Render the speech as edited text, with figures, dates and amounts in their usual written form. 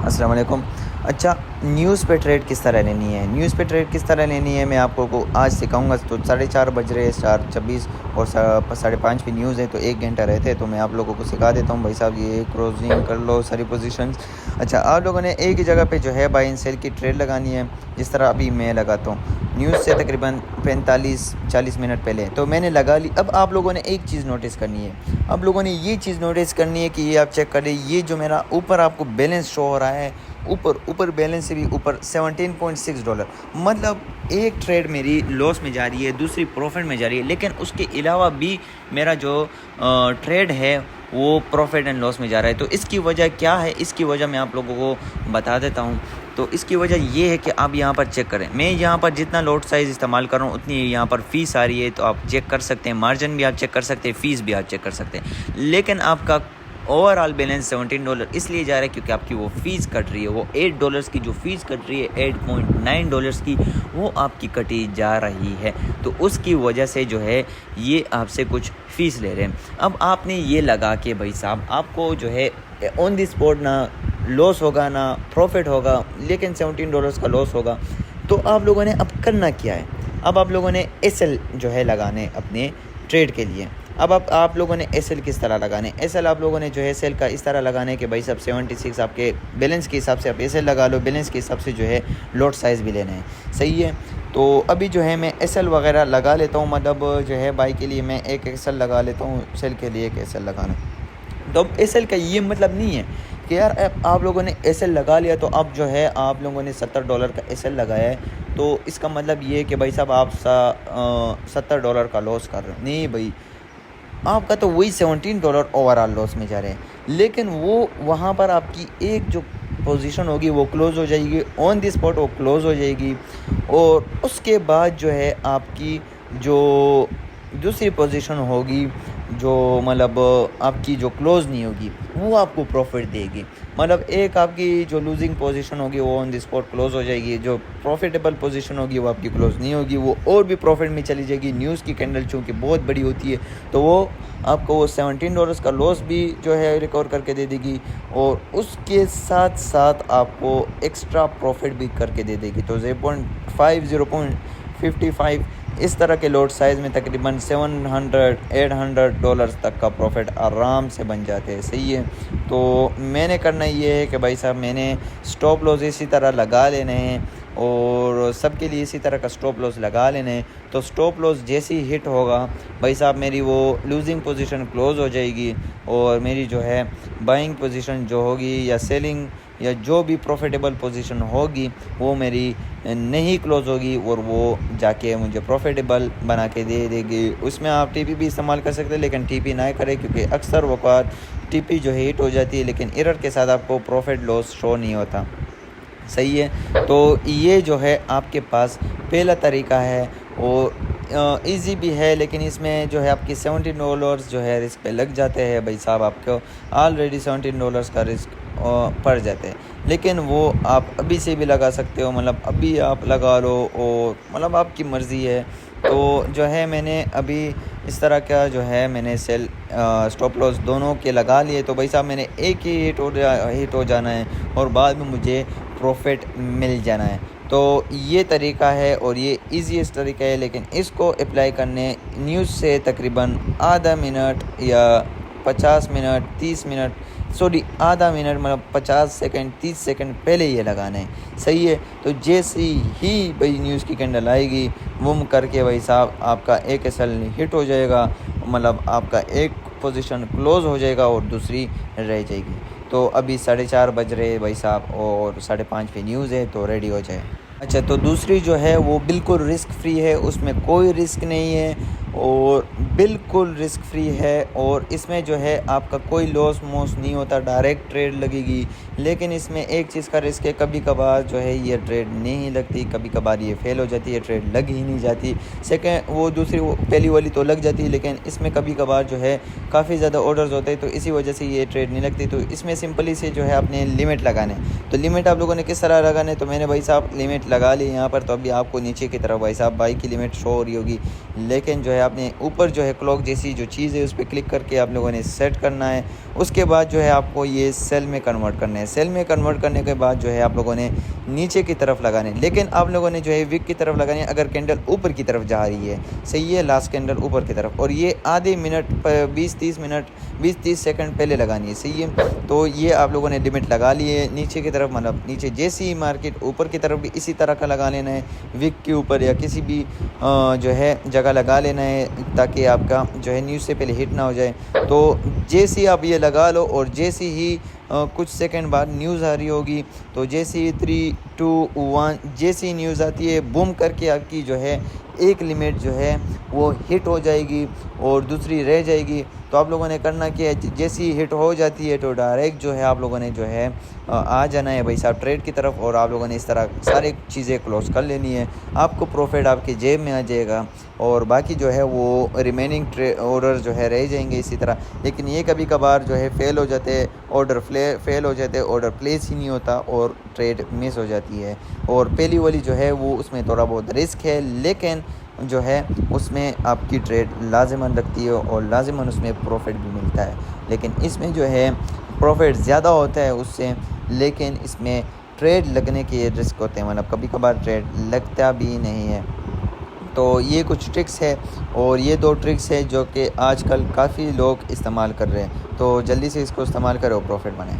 अस्सलाम वालेकुम। अच्छा, न्यूज़ पे ट्रेड किस तरह लेनी है? न्यूज़ पे ट्रेड किस तरह लेनी है मैं आपको को आज सिखाऊँगा। तो 4:30 बज रहे हैं, 4:26 और 5:30 की न्यूज़ है, तो 1 घंटा रहते हैं, तो मैं आप लोगों को सिखा देता हूँ। भाई साहब, ये क्लोजिंग कर लो सारी पोजीशंस। अच्छा, आप लोगों ने एक ही जगह पे जो है बाय एंड सेल की ट्रेड लगानी है, जिस तरह अभी मैं लगाता हूँ। न्यूज़ से तकरीबन 45-40 मिनट पहले तो मैंने लगा ली। अब आप लोगों ने एक चीज़ नोटिस करनी है, आप लोगों ने ये चीज़ नोटिस करनी है कि ये आप चेक करें, ये जो मेरा ऊपर आपको बैलेंस शो हो रहा है, ऊपर बैलेंस से भी ऊपर $17.6, मतलब एक ट्रेड मेरी लॉस में जा रही है, दूसरी प्रॉफिट में जा रही है, लेकिन उसके अलावा भी मेरा जो ट्रेड है वो प्रॉफिट एंड लॉस में जा रहा है। तो इसकी वजह क्या है? इसकी वजह मैं आप लोगों को बता देता हूँ। तो इसकी वजह ये है कि आप यहाँ पर चेक करें, मैं यहाँ पर जितना लॉट साइज़ इस्तेमाल कर रहा हूँ उतनी यहाँ पर फ़ीस आ रही है, तो आप चेक कर सकते हैं। मार्जिन भी आप चेक कर सकते हैं, फ़ीस भी आप चेक कर सकते हैं, लेकिन आपका ओवरऑल बैलेंस $17 इसलिए जा रहा है क्योंकि आपकी वो फ़ीस कट रही है। वो $8 की जो फ़ीस कट रही है, $8.9 की, वो आपकी कटी जा रही है। तो उसकी वजह से जो है ये आपसे कुछ फ़ीस ले रहे हैं। अब आपने ये लगा के भाई साहब आपको जो है ऑन द स्पॉट ना लॉस होगा ना प्रॉफिट होगा, लेकिन $17 का लॉस होगा। तो आप लोगों ने अब करना क्या है? अब आप लोगों ने एसएल जो है लगाने अपने ट्रेड के लिए। अब आप लोगों ने एसएल किस तरह लगाने? एसएल आप लोगों ने जो है एसएल का इस तरह लगाने कि भाई साहब 76 आपके बैलेंस के हिसाब से आप एसएल लगा लो, बैलेंस के हिसाब से जो है लॉट साइज़ भी लेना है, सही है। तो अभी जो है मैं एसएल वगैरह लगा लेता हूँ, मतलब जो है बाई के लिए मैं एक एसएल लगा लेता हूँ, सेल के लिए एक एसएल लगाना। तो अब एसएल का ये मतलब नहीं है कि यार आप लोगों ने एसएल लगा लिया तो अब जो है आप लोगों ने $70 का एसएल लगाया है, तो इसका मतलब ये है कि भाई साहब आप $70 का लॉस कर रहे हो। नहीं भाई, आपका तो वही $17 ओवरऑल लॉस में जा रहे हैं, लेकिन वो वहाँ पर आपकी एक जो पोजीशन होगी वो क्लोज़ हो जाएगी, ऑन द स्पॉट वो क्लोज़ हो जाएगी, और उसके बाद जो है आपकी जो दूसरी पोजीशन होगी, जो मतलब आपकी जो क्लोज़ नहीं होगी, वो आपको प्रॉफिट देगी। मतलब एक आपकी जो लूजिंग पोजीशन होगी वो ऑन द स्पॉट क्लोज़ हो जाएगी, जो प्रॉफिटेबल पोजीशन होगी वो आपकी क्लोज़ नहीं होगी, वो और भी प्रॉफिट में चली जाएगी। न्यूज़ की कैंडल चूँकि बहुत बड़ी होती है, तो वो आपको वो $17 का लॉस भी जो है रिकवर करके दे देगी, और उसके साथ साथ आपको एक्स्ट्रा प्रॉफिट भी करके दे देगी। तो 0.5 0.55 इस तरह के लॉट साइज़ में तकरीबन $700-800 तक का प्रॉफिट आराम से बन जाते हैं, सही है। तो मैंने करना ये है कि भाई साहब मैंने स्टॉप लॉस इसी तरह लगा लेने हैं, और सबके लिए इसी तरह का स्टॉप लॉस लगा लेने हैं। तो स्टॉप लॉस जैसे ही हिट होगा भाई साहब मेरी वो लूजिंग पोजीशन क्लोज़ हो जाएगी, और मेरी जो है बाइंग पोजीशन जो होगी या सेलिंग या जो भी प्रॉफिटेबल पोजीशन होगी वो मेरी नहीं क्लोज़ होगी, और वो जाके मुझे प्रॉफिटेबल बना के दे देगी। उसमें आप टीपी भी इस्तेमाल कर सकते हैं, लेकिन टीपी ना करें, क्योंकि अक्सर वक़्त टीपी जो है हिट हो जाती है, लेकिन एरर के साथ आपको प्रॉफिट लॉस शो नहीं होता, सही है। तो ये जो है आपके पास पहला तरीका है, और इजी भी है, लेकिन इसमें जो है आपकी $17 जो है रिस्क पे लग जाते हैं। भाई साहब आपको ऑलरेडी $17 का रिस्क पड़ जाते हैं, लेकिन वो आप अभी से भी लगा सकते हो, मतलब अभी आप लगा लो, और मतलब आपकी मर्ज़ी है। तो जो है मैंने अभी इस तरह का जो है मैंने सेल स्टॉप लॉस दोनों के लगा लिए। तो भाई साहब मैंने एक ही हिट हो जाना है, और बाद में मुझे प्रॉफिट मिल जाना है। तो ये तरीका है, और ये ईजीएस्ट तरीका है, लेकिन इसको अप्लाई करने न्यूज़ से तकरीबन आधा मिनट या 50 मिनट 30 मिनट आधा मिनट मतलब 50 सेकंड 30 सेकंड पहले ये लगाना है, सही है। तो जैसे ही भाई न्यूज़ की कैंडल आएगी बुम करके भाई साहब आपका एक एसएल हिट हो जाएगा, मतलब आपका एक पोजीशन क्लोज़ हो जाएगा और दूसरी रह जाएगी। तो अभी 4:30 बज रहे भाई साहब, और 5:30 पे न्यूज़ है, तो रेडी हो जाए। अच्छा, तो दूसरी जो है वो बिल्कुल रिस्क फ्री है, उसमें कोई रिस्क नहीं है, और बिल्कुल रिस्क फ्री है, और इसमें जो है आपका कोई लॉस मोस नहीं होता, डायरेक्ट ट्रेड लगेगी। लेकिन इसमें एक चीज़ का रिस्क है, कभी कभार जो है ये ट्रेड नहीं लगती, कभी कभार ये फेल हो जाती है, ट्रेड लग ही नहीं जाती। सेकेंड वो दूसरी वो पहली वाली तो लग जाती है, लेकिन इसमें कभी कभार जो है काफ़ी ज़्यादा ऑर्डर्स होते हैं, तो इसी वजह से ये ट्रेड नहीं लगती। तो इसमें सिंपली से जो है अपने लिमिट लगाने, तो लिमिट आप लोगों ने किस तरह लगाना है, तो मैंने भाई साहब लिमिट लगा ली यहाँ पर। तो अभी आपको नीचे की तरफ भाई साहब बाई की लिमिट शो हो रही होगी, लेकिन जो है आपने ऊपर जो है क्लॉक जैसी जो चीज़ है उस पर क्लिक करके आप लोगों ने सेट करना है। उसके बाद जो है आपको ये सेल में कन्वर्ट करना है। सेल में कन्वर्ट करने के बाद जो है आप लोगों ने नीचे की तरफ लगाने, लेकिन आप लोगों ने जो है विक की तरफ लगानी है अगर कैंडल ऊपर की तरफ जा रही है, सही है, लास्ट कैंडल ऊपर की तरफ, और ये आधे मिनट 20-30 सेकंड पहले लगानी है, सही है। तो ये आप लोगों ने लिमिट लगा ली है नीचे की तरफ, मतलब नीचे जैसे ही मार्केट ऊपर की तरफ भी इसी तरह का लगा लेना है, विक के ऊपर या किसी भी जो है जगह लगा लेना है, ताकि आपका जो है न्यूज़ से पहले हिट ना हो जाए। तो जैसे ही आप ये लगा लो और जैसे ही कुछ सेकंड बाद न्यूज़ आ रही होगी, तो जैसे ही 3-2-1 जैसी न्यूज़ आती है, बूम करके आपकी जो है एक लिमिट जो है वो हिट हो जाएगी और दूसरी रह जाएगी। तो आप लोगों ने करना क्या है, जैसी हिट हो जाती है तो डायरेक्ट जो है आप लोगों ने जो है आ जाना है भाई साहब ट्रेड की तरफ, और आप लोगों ने इस तरह सारी चीज़ें क्लोज कर लेनी है। आपको प्रॉफिट आपके जेब में आ जाएगा और बाकी जो है वो रिमेनिंग ऑर्डर जो है रह जाएंगे इसी तरह। लेकिन ये कभी कभार जो है फेल हो जाते हैं, ऑर्डर फेल हो जाते हैं, ऑर्डर प्लेस ही नहीं होता और ट्रेड मिस हो जाती है। और पहली वाली जो है वो उसमें थोड़ा बहुत रिस्क है, लेकिन जो है उसमें आपकी ट्रेड लाजिमन लगती है और लाजिमन उसमें प्रॉफिट भी मिलता है। लेकिन इसमें जो है प्रॉफिट ज़्यादा होता है उससे, लेकिन इसमें ट्रेड लगने के रिस्क होते हैं, मतलब कभी कभार ट्रेड लगता भी नहीं है। तो ये कुछ ट्रिक्स है, और ये 2 ट्रिक्स है जो कि आजकल काफ़ी लोग इस्तेमाल कर रहे हैं। तो जल्दी से इसको इस्तेमाल करो, प्रॉफिट बने।